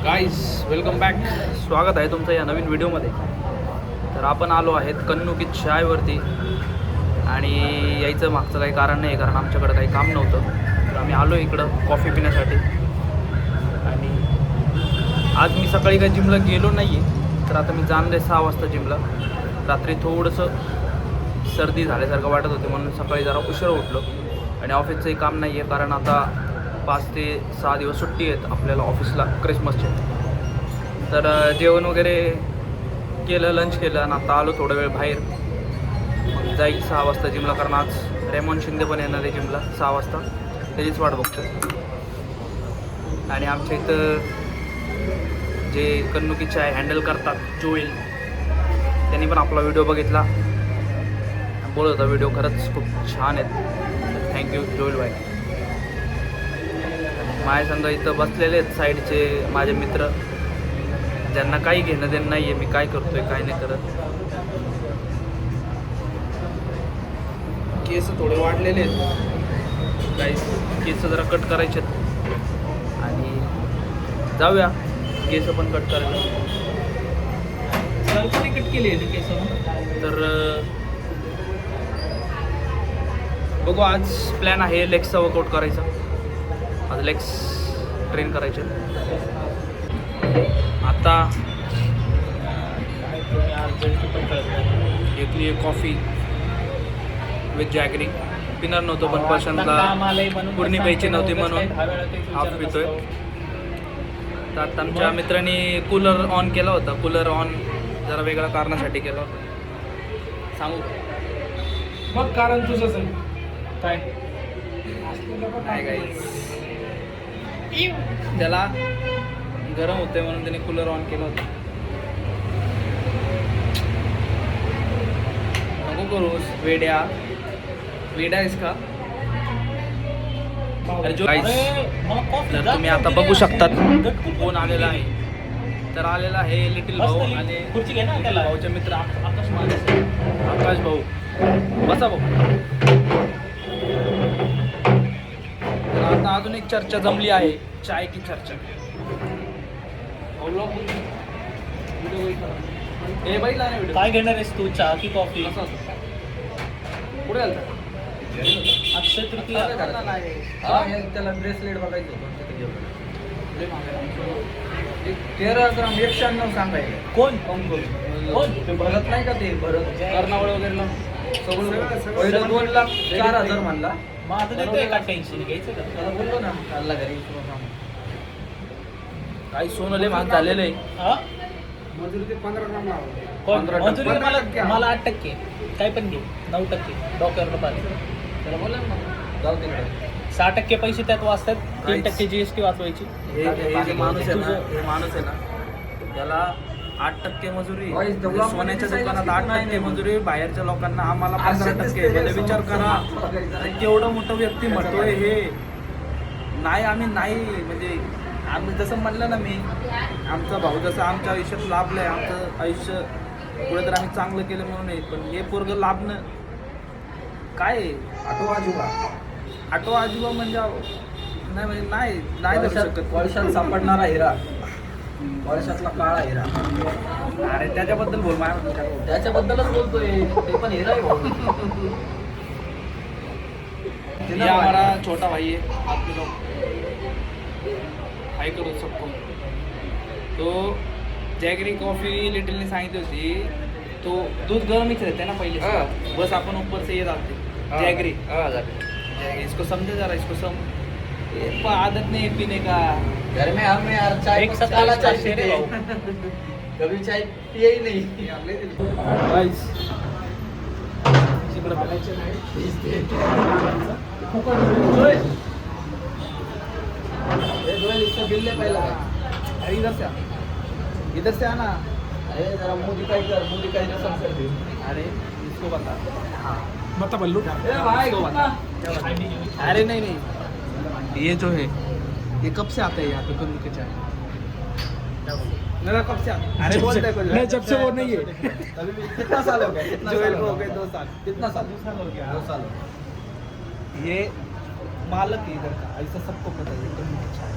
Guys welcome back. स्वागत आहे तुमचं या नवीन व्हिडिओमध्ये. तर आपण आलो आहेत कन्नुकी चायवरती आणि यायचं मागचं काही कारण नाही, कारण आमच्याकडं काही काम नव्हतं. तर आम्ही आलो इकडं कॉफी पिण्यासाठी. आणि आज मी सकाळी काही जिमला गेलो नाही आहे, तर आता मी जाणार आहे 6 वाजता जिमला. रात्री थोडंसं सर्दी झाल्यासारखं वाटत होते म्हणून सकाळी जरा उशीर उठलो. आणि ऑफिसचंही काम नाही आहे, कारण आता 5 ते 6 दिवस सुट्टी आहेत आपल्याला ऑफिसला क्रिसमसचे. तर जेवण वगैरे केलं, लंच केलं आणि आता आलो थोडा वेळ बाहेर. मग जाईल 6 वाजता जिमला, कारण आज रेमॉन शिंदे पण येणार आहे जिमला 6 वाजता. त्याचीच वाट बघतो. आणि आमच्या इथं जे कन्नुकी चाय हँडल करतात जोएल, त्यांनी पण आपला व्हिडिओ बघितला, बोलत होता व्हिडिओ खरंच खूप छान आहेत. थँक्यू जोएल भाई. माझ्या संग इथं बसलेले आहेत साईडचे माझे मित्र, ज्यांना काही घेणं देणं नाही आहे मी काय करतोय काय नाही करत. केस थोडे वाढलेले आहेत, काही केस जरा कट करायचे आहेत आणि जाऊया केस पण कट करायला. कट केली आहे केस. तर बघू, आज प्लॅन आहे लेग्सचा वर्कआउट करायचा. आज लेग्स ट्रेन करायचे. आता घेतली आहे कॉफी विथ जॅगरी. पिणार नव्हतो पण प्रशांतला पूर्णी प्यायची नव्हती म्हणून हाफ पितोय. तर आता आमच्या मित्रांनी कूलर ऑन केला होता. कूलर ऑन जरा वेगळ्या कारणासाठी केला होता. सांगू मग कारण तुझंच आहे काय नाही गाईस, त्याला गरम होते म्हणून त्याने कूलर ऑन केलं होतं. नको करूस वेड्या आहेस का? तर तुम्ही आता बघू शकतात कोण आलेला आहे. तर आलेला आहे लिटिल भाऊ आणि भाऊचे मित्र आकाश भाऊ. बसा भाऊ. तर आता अजून एक चर्चा जमली आहे, चाय की चर्चा. काय घेणार आहेस तू, चहा की कॉफी? पुढे आलं अक्षय तृतीया त्याला ब्रेसलेट बघायचं होतं. 13 ग्राम 196 सांगायचं. कोण ते भरत नाही का, ते भरत कर्नावळ वगैरे सगळं 2,04,000 म्हणला. मग आता देतोय का टेन्शन घ्यायचं का? त्याला बोललो ना चालला घरी. काही सोनं लय महाग झालेलं आहे. हा? मजुरी ते 15 ग्राम कोण? मजुरी मला 8%, काय पण घे 9%, डोक्यावर पाणी. त्याला बोला ना जाऊ तिकडे. 6% पैसे त्यात वाचतात, 3% GST वाचवायची. हे माणूस आहे ना त्याला 8% मजुरी. सोन्याच्या दुकानात 8% मजुरी, बाहेरच्या लोकांना आम्हाला 15%. म्हणजे विचार करा, केवढं मोठं व्यक्ती म्हणतोय हे. नाही आम्ही नाही, म्हणजे आम्ही जसं म्हणलं ना, मी आमचा भाऊ जसं आमच्या आयुष्यात लाभलंय, आमचं आयुष्य पुढे तर आम्ही चांगलं केलं म्हणून आहे. पण हे पोरगं लाभणं काय आठवा आजोबा म्हणजे नाही धरू शकत. वर्षात सापडणारा हिरा, वर्षातला काळा हिरा. अरे त्याच्याबद्दल बोल. माझ्या त्याच्याबद्दलच बोलतोय, ते पण हिरा आहे भाऊ. ये हमारा छोटा भाई है, आपके लोग हाय करो सबको. तो जॅगरी कॉफी लिटिलने सांगितली होती, तो दूध गरमच रहते ना पहले से. बस अपन ऊपर से ये डालते जैगरी. इसको समझे जरा, इसको आदत नहीं है पीने का. घर में हम यार चाय एक साथ काला चाय पीते शेरे हैं. कभी चाय पिए ही नहीं. गाइस इससे बिल ले पहला. अरे इधर से आना. अरे जरा मुंह दिखाई रसम कर दे. अरे इसको बता. हाँ मत बल्लू. इसको बता. अरे नहीं, ये जो है ये कब से आता है यहाँ पे कन्नुकी चाय? मेरा कब से आता है? अरे बोलते हैं कुछ. जब से वो नहीं है. कितना साल हो गया? कितना जोएल साल को हो हो गए गया? 2 साल. कितना साल? 2 साल हो गया. 2 साल. ये मालक है इधर का, ऐसा सबको पता है कन्नुकी चाय.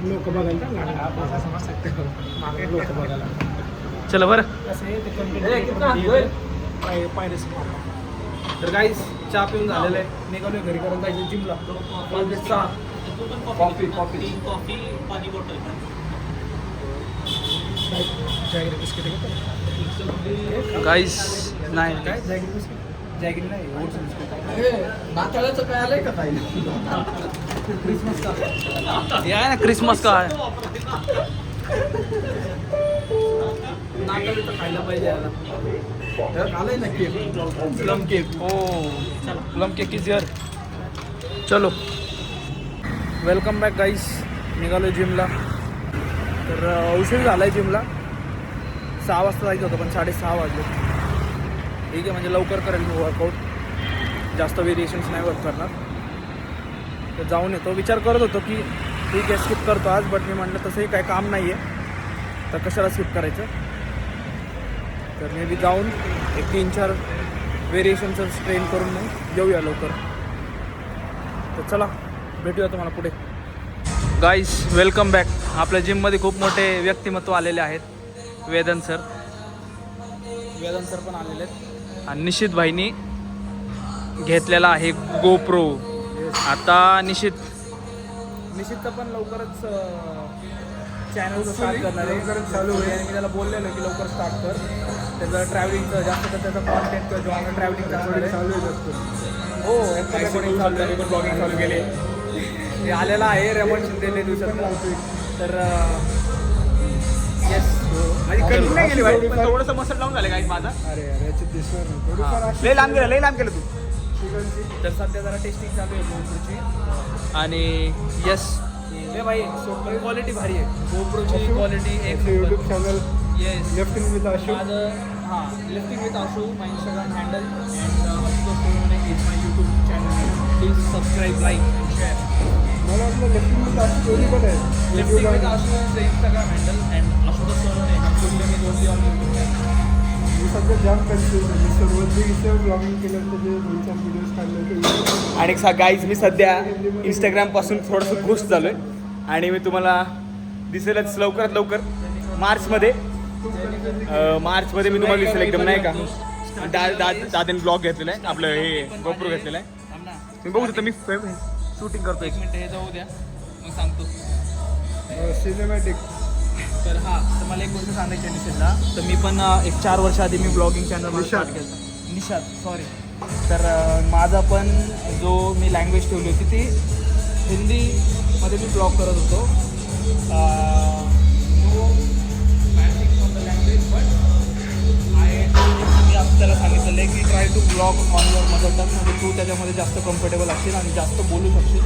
लोक बघायला लागणार. चला बरं. तर गाईस चहा पिऊन झालेलं आहे. निघालोय घरी करून जायचं जिमला. कॉफी कॉफी पाणी बॉटल. जॅगरी बिस्किट गाईस नाही काय जॅगरी बिस्किट जॅगरी नाही ओट्स बिस्किट. नाताळाचं काय आलंय का काही क्रिसमस का या ना क्रिसमस का आहे. नाताळाचं खायला पाहिजे याला. तर आलंय ना cake plum cake. Oh plum cake is here. चलो वेलकम बॅक गाईस. निघालो जिमला. तर उशीर झाला आहे जिमला. 6 वाजता जायचं होतं पण 6:30 वाजले. ठीक आहे म्हणजे लवकर करेल मी वर्कआउट. जास्त व्हेरिएशन्स नाही वर्क करणार. तर जाऊन येतो. विचार करत होतो की ठीक आहे स्किप करतो आज. बट मी म्हटलं तसंही काही काम नाही आहे तर कशाला स्किप करायचं. तर मे बी जाऊन एक 3-4 व्हेरिएशनचं ट्रेन करून मग येऊया लवकर. तर चला भेटूया तुम्हाला पुढे. गाईस वेलकम बॅक. आपल्या जिममध्ये खूप मोठे व्यक्तिमत्व आलेले आहेत. वेदन सर पण आलेले आहेत. आणि निशित भाईनी घेतलेला आहे गोप्रो. आता निशितचं पण लवकरच चॅनल स्टार्ट करणार आहे. लवकरच चालू होईल. आणि मी त्याला बोललेलो की लवकर स्टार्ट कर. त्याचं ट्रॅव्हलिंगचं जास्त तर त्याचं कॉन्टेंट किंवा जॉब ट्रॅव्हलिंग चालू आहे. हो रेकॉर्डिंग चालू आहे. ब्लॉगिंग चालू केले. हे आलेला आहे रेमंड शिंदे दिवसात. तर येस माझी कधी नाही गेली भाई. पण थोडंसं मसल लावून झालं काही माझा. अरे याच्यात दिसणार लय लांब केलं तू. तर सध्या जरा टेस्टिंग चालू आहे गोप्रोची. आणि येस हे भाई क्वालिटी भारी आहे. गोप्रोची क्वालिटी एक YouTube channel yes lifting with Ashok. माझं हां lifting with Ashu my Instagram handle. And is my YouTube channel. Please subscribe like and share. मला वाटलं लेफ्टिंग विथ अशोक स्टोरी पण आहे. Lifting with Ashu is Instagram handle and Ashutosh Sonawane मी ओनली ऑन यूट्यूब चॅनल. मी सध्या जाम कन्फ्युज आहे. सर्वात इथं ब्लॉगिंग केलं तर ते दोन-चार व्हिडिओज काढले होते. आणि गाईज मी सध्या इंस्टाग्रामपासून थोडंसं खुश झालो आहे. आणि मी तुम्हाला दिसेलच लवकरात लवकर मार्चमध्ये मी तुम्हाला दिसेल एकदम नाही का. दादाने ब्लॉग घेतलेला आहे. आपलं हे गोप्रो घेतलेलं आहे. तुम्ही बघू शकता मी शूटिंग करतो. 1 मिनिट हे जाऊ द्या मग सांगतो. सिनेमॅटिक. तर हां तर मला एक गोष्ट सांगायची आहे निषादला. तर मी पण एक 4 वर्ष आधी मी ब्लॉगिंग चॅनल स्टार्ट केलं. निषाद सॉरी. तर माझा पण जो मी लँग्वेज ठेवली होती ती हिंदीमध्ये मी ब्लॉग करत होतो. No matching from the language but मी असं त्याला सांगितलेलं आहे की try to blog on your mother tongue. म्हणजे तू त्याच्यामध्ये जास्त कम्फर्टेबल असशील आणि जास्त बोलू शकशील.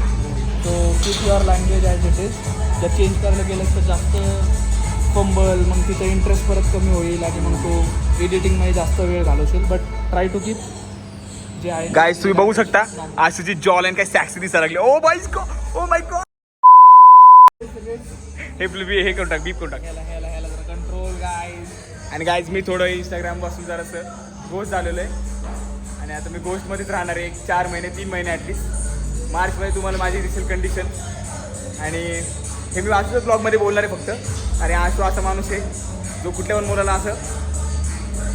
So keep your language as it is. जर चेंज करायला गेलं तर जास्त फंबल मग तिचा इंटरेस्ट परत कमी होईल आणि मग तो एडिटिंगमध्ये जास्त वेळ घालवशील. बट ट्राय टू कीप जे आहे. गाईज तुम्ही बघू शकता आशूची जॉ लाईन काय सॅक्सी दिसायला लागली. Oh my God. हे करून टाक बीप करून टाक. ह्याला जरा कंट्रोल गाईज. आणि गाईज मी थोडं इंस्टाग्रामपासून जरासं गोष्ट झालेलं आहे. आणि आता मी गोष्टमध्येच राहणार आहे 4 महिने 3 महिने ॲटलिस्ट. मार्चमध्ये तुम्हाला माझी दिसेल कंडिशन. आणि हे मी आशूच्या ब्लॉगमध्ये बोलणार आहे फक्त. आणि आशू असा माणूस आहे जो कुठल्या पण मुलाला असं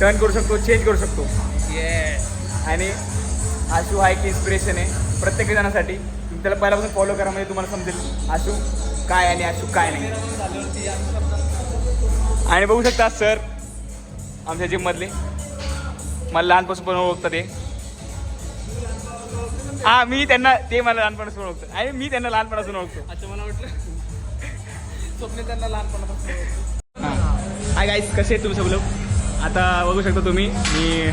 टर्न करू शकतो, चेंज करू शकतो. येस. आणि आशू हा एक इन्स्पिरेशन आहे प्रत्येक जणांसाठी. तुम्ही त्याला पहिल्यापासून फॉलो करा म्हणजे तुम्हाला समजेल आशू काय आणि आशू काय नाही. आणि बघू शकता सर आमच्या जिममधले मला लहानपासून पण ओळखतात ते. हां मी त्यांना ते मला लहानपणापासून ओळखतात आणि मी त्यांना लहानपणापासून ओळखतो. अच्छा मला वाटलं स्वप्ने त्यांना लहानपणापासून. हाय गाईज कसे आहेत तुम्ही सगळं. आता बघू शकता तुम्ही मी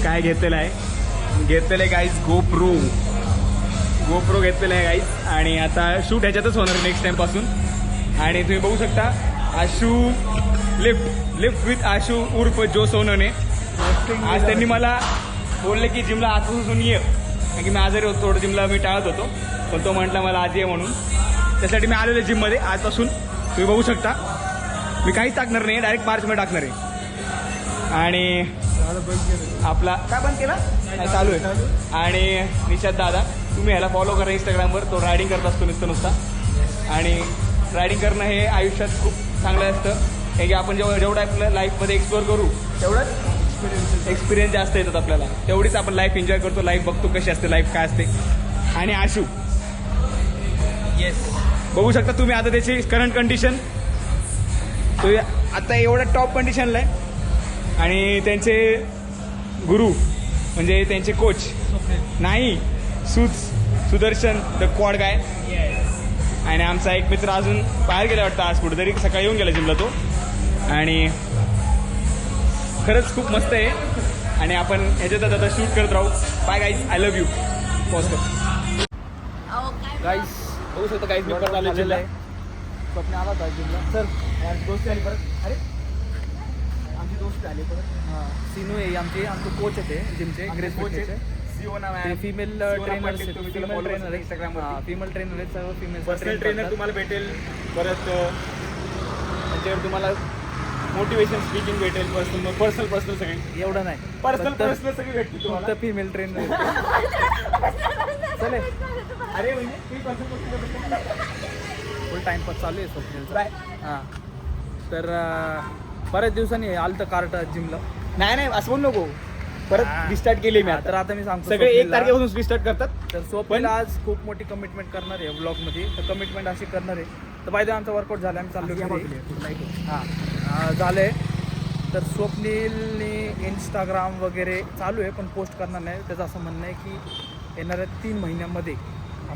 काय घेतलेलं आहे गाईज गोप्रो घेतलेलं आहे गाईज. आणि आता शूट ह्याच्यातच होणार नेक्स्ट टाईमपासून. आणि तुम्ही बघू शकता आशू लिफ्ट विथ आशू उर्फ जो सोनवणे. आज त्यांनी मला बोलले की जिमला आजपासून ये. कारण की मी आजारी होतो थोडं जिमला मी टाळत होतो. पण तो म्हटला मला आज ये म्हणून. त्यासाठी मी आलेलो जिममध्ये आजपासून. तुम्ही बघू शकता मी काहीच टाकणार नाही. डायरेक्ट मार्चमध्ये टाकणार आहे. आणि आपला काय बंद केला नाही चालू आहे. आणि निशाद दादा तुम्ही ह्याला फॉलो करा इंस्टाग्रामवर. तो रायडिंग करत असतो नुसता. आणि रायडिंग करणं हे आयुष्यात खूप चांगलं असतं हे की आपण जेवढं आपल्या लाईफमध्ये एक्सप्लोअर करू तेवढंच एक्सपिरियन्स जास्त येतात आपल्याला, तेवढीच आपण लाईफ एन्जॉय करतो, लाईफ बघतो कशी असते, लाईफ काय असते. आणि आशू येस. बघू शकता तुम्ही आता त्याची करंट कंडिशन, तो आता एवढ्या टॉप कंडिशनला आहे. आणि त्यांचे गुरु म्हणजे त्यांचे कोच नाही सुदर्शन द क्वाड गाय. आणि आमचा एक मित्र अजून बाहेर गेला वाटतं आज कुठेतरी, सकाळी येऊन गेला जिमला तो. आणि खरंच खूप मस्त आहे. आणि आपण ह्याच्यात आता शूट करत राहू. Bye guys, I love you. Pause कर गाईज. बघू शकता गाईज मी परत आलेलं आहे. स्वप्न आला होता जिमला. सर दोस्ती आली परत. अरे आमची दोस्ती आली परत. हां सिनू आहे आमचे कोच आहे ते जिमचे, ग्रेस कोचचे. फिमेल ट्रेनर आहेत, फिमेल ट्रेनर आहेत, सर्व फिमेल पर्सनल ट्रेनर तुम्हाला भेटेल. परत त्याच्यावर तुम्हाला मोटिवेशन स्पीकिंग भेटेल. पर्सनल सगळी एवढं नाही, पर्सनल सगळी भेटतील तुम्हाला. फक्त फिमेल ट्रेनर चले. अरे म्हणजे फुल टाइमपास चालू आहे स्वप्नीलचा. हां तर बऱ्याच दिवसांनी आलं तर कार्ट जिमला. नाही असं बोलू नको. परत रिस्टार्ट केली मी तर आता. आता मी सांगतो सगळे 1 स्वप्नीलला. तारखेपासून रिस्टार्ट करतात. तर स्वप्नील आज खूप मोठी कमिटमेंट करणार आहे ब्लॉगमध्ये. तर कमिटमेंट अशी करणार आहे. तर पाहिजे आमचा वर्कआउट झाला, आम्ही चाललो घरी. हां झालं आहे. तर स्वप्नीलने इंस्टाग्राम वगैरे चालू आहे पण पोस्ट करणार नाही. त्याचं असं म्हणणं आहे की येणाऱ्या 3 महिन्यामध्ये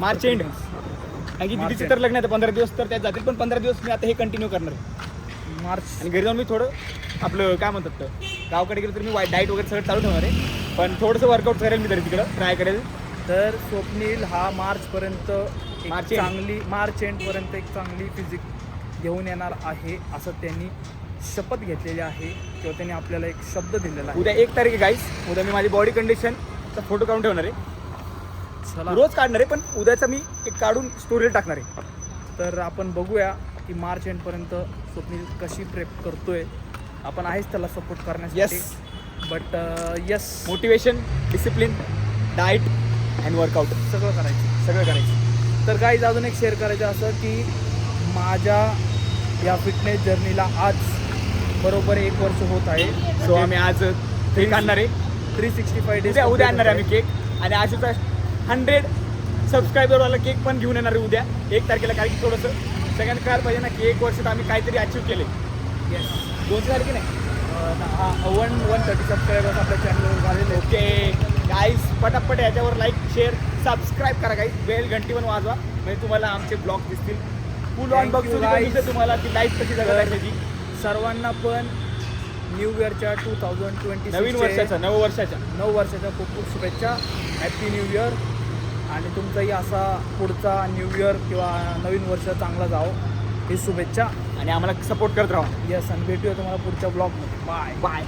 मार्च एंड. कारण की दिदीचे तर लग्न आहे 15 दिवस तर त्यात जातील, पण 15 दिवस मी आता हे कंटिन्यू करणार आहे. मार्च आणि घरी जाऊन मी थोडं आपलं काय म्हणतात तर गावाकडे गेलं तर मी डाएट वगैरे सगळं चालू ठेवणार आहे. पण थोडंसं वर्कआउट करेल मी तरी तिकडं ट्राय करेल. तर स्वप्नील हा मार्चपर्यंत मार्च एंड. मार्च एंडपर्यंत एक चांगली फिजिक घेऊन येणार आहे असं त्यांनी शपथ घेतलेली आहे किंवा त्यांनी आपल्याला एक शब्द दिलेला आहे. उद्या 1 तारीख आहे गाईस. उद्या मी माझी बॉडी कंडिशनचा फोटो काढून ठेवणार आहे. चला रोज काढणार आहे पण उद्याचा मी एक काढून स्टोरीला टाकणार आहे. तर आपण बघूया की मार्च एंडपर्यंत स्वप्नील कशी प्रेप करतोय. आपण आहेच त्याला सपोर्ट करण्यासाठी. Yes. But yes motivation, discipline, diet and workout सगळं सगळं करायचं. तर काही अजून एक शेअर करायचं असं की माझ्या या फिटनेस जर्नीला आज बरोबर 1 वर्ष होत आहे. सो आम्ही आज केक आणणार आहे. 365 डेज उद्या आणणार आहे आम्ही केक. आणि आशूचा 100 सबस्क्रायबरवाला केक पण घेऊन येणार आहे उद्या 1 तारखेला. कारण की थोडंसं सगळ्यांना कळायला पाहिजे ना की 1 वर्षात आम्ही काहीतरी अचीव केले. येस 200 झाले की नाही. 130 सबस्क्रायबर्स आपल्या चॅनलवर झालेले आहेत. ओके गाईज, पटापट याच्यावर लाईक शेअर सबस्क्राईब करा गाईज. बेल घंटी पण वाजवा म्हणजे तुम्हाला आमचे ब्लॉग दिसतील. फुल ऑन Thank you, guys. बघतो तुम्हाला ती लाईफ कशी जगत आहे त्याची. सर्वांना पण न्यू इयरच्या 2026 नवीन वर्षाच्या नऊ वर्षाच्या खूप खूप शुभेच्छा. Happy new year. आणि तुमचाही असा पुढचा न्यू इयर किंवा नवीन वर्ष चांगला जावं ही शुभेच्छा. आणि आम्हाला सपोर्ट करत राहा. येस आणि भेटूया तुम्हाला पुढच्या ब्लॉगमध्ये. बाय.